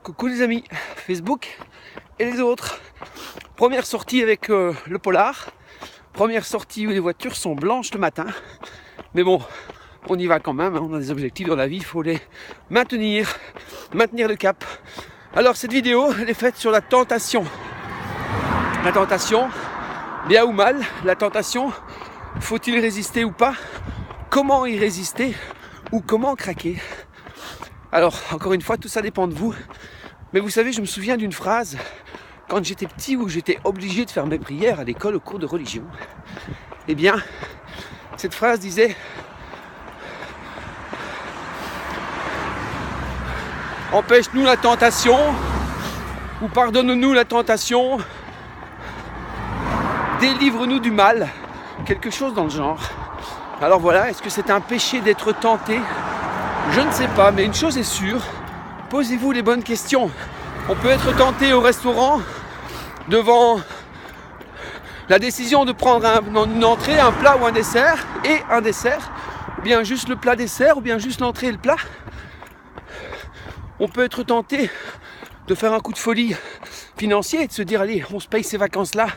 Coucou les amis, Facebook et les autres. Première sortie avec le Polar. Première sortie où les voitures sont blanches le matin. Mais bon, on y va quand même, on a des objectifs dans la vie, il faut les maintenir le cap. Alors cette vidéo, elle est faite sur la tentation. La tentation, bien ou mal, la tentation, faut-il résister ou pas? Comment y résister ou comment craquer? Alors, encore une fois, tout ça dépend de vous. Mais vous savez, je me souviens d'une phrase quand j'étais petit où j'étais obligé de faire mes prières à l'école au cours de religion. Eh bien, cette phrase disait: empêche-nous la tentation, ou pardonne-nous la tentation, délivre-nous du mal, quelque chose dans le genre. Alors voilà, est-ce que c'est un péché d'être tenté? Je ne sais pas, mais une chose est sûre, posez-vous les bonnes questions. On peut être tenté au restaurant devant la décision de prendre une entrée, un plat ou un dessert, ou bien juste le plat dessert, ou bien juste l'entrée et le plat. On peut être tenté de faire un coup de folie financier et de se dire allez, on se paye ces vacances-là.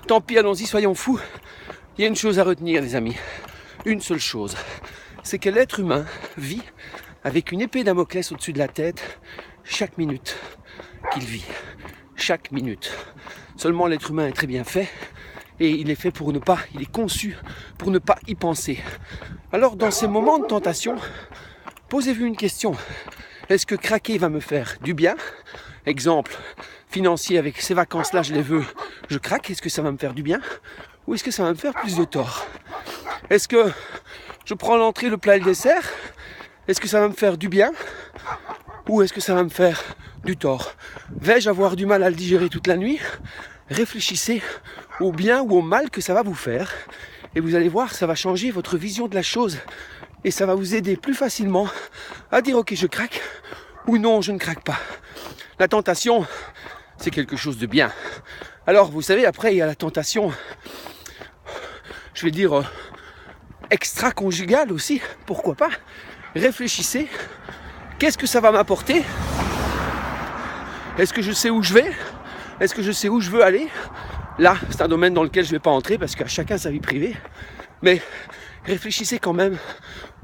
Tant pis, allons-y, soyons fous. Il y a une chose à retenir, les amis. Une seule chose. C'est que l'être humain vit avec une épée Damoclès au-dessus de la tête chaque minute qu'il vit. Chaque minute. Seulement l'être humain est très bien fait et il est fait il est conçu pour ne pas y penser. Alors dans ces moments de tentation, posez-vous une question. Est-ce que craquer va me faire du bien? Exemple financier, avec ces vacances-là, je les veux, je craque. Est-ce que ça va me faire du bien? Ou est-ce que ça va me faire plus de tort? Est-ce que je prends l'entrée, le plat et le dessert? Est-ce que ça va me faire du bien? Ou est-ce que ça va me faire du tort? Vais-je avoir du mal à le digérer toute la nuit? Réfléchissez au bien ou au mal que ça va vous faire. Et vous allez voir, ça va changer votre vision de la chose. Et ça va vous aider plus facilement à dire ok, je craque, ou non, je ne craque pas. La tentation, c'est quelque chose de bien. Alors, vous savez, après, il y a la tentation, je vais dire, extra-conjugale aussi, pourquoi pas. Réfléchissez, qu'est-ce que ça va m'apporter? Est-ce que je sais où je vais? Est-ce que je sais où je veux aller? Là, c'est un domaine dans lequel je ne vais pas entrer parce qu'à chacun sa vie privée. Mais réfléchissez quand même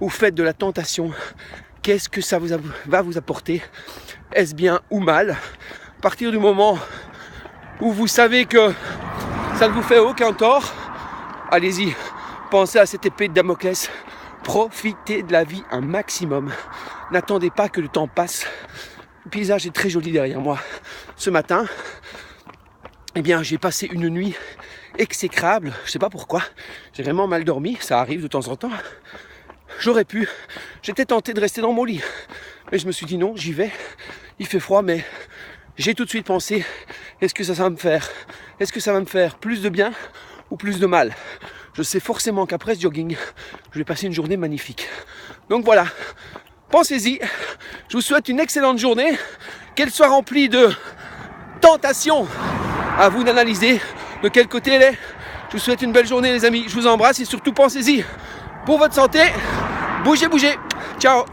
au fait de la tentation. Qu'est-ce que ça va vous apporter? Est-ce bien ou mal? À partir du moment où vous savez que ça ne vous fait aucun tort, allez-y, pensez à cette épée de Damoclès. Profitez de la vie un maximum. N'attendez pas que le temps passe. Le paysage est très joli derrière moi. Ce matin, eh bien, j'ai passé une nuit exécrable. Je ne sais pas pourquoi. J'ai vraiment mal dormi. Ça arrive de temps en temps. J'étais tenté de rester dans mon lit. Mais je me suis dit non, j'y vais. Il fait froid, mais j'ai tout de suite pensé, est-ce que ça va me faire? Est-ce que ça va me faire plus de bien ou plus de mal? Je sais forcément qu'après ce jogging, je vais passer une journée magnifique. Donc voilà, pensez-y. Je vous souhaite une excellente journée. Qu'elle soit remplie de tentations. À vous d'analyser de quel côté elle est. Je vous souhaite une belle journée les amis. Je vous embrasse et surtout pensez-y. Pour votre santé, bougez. Ciao.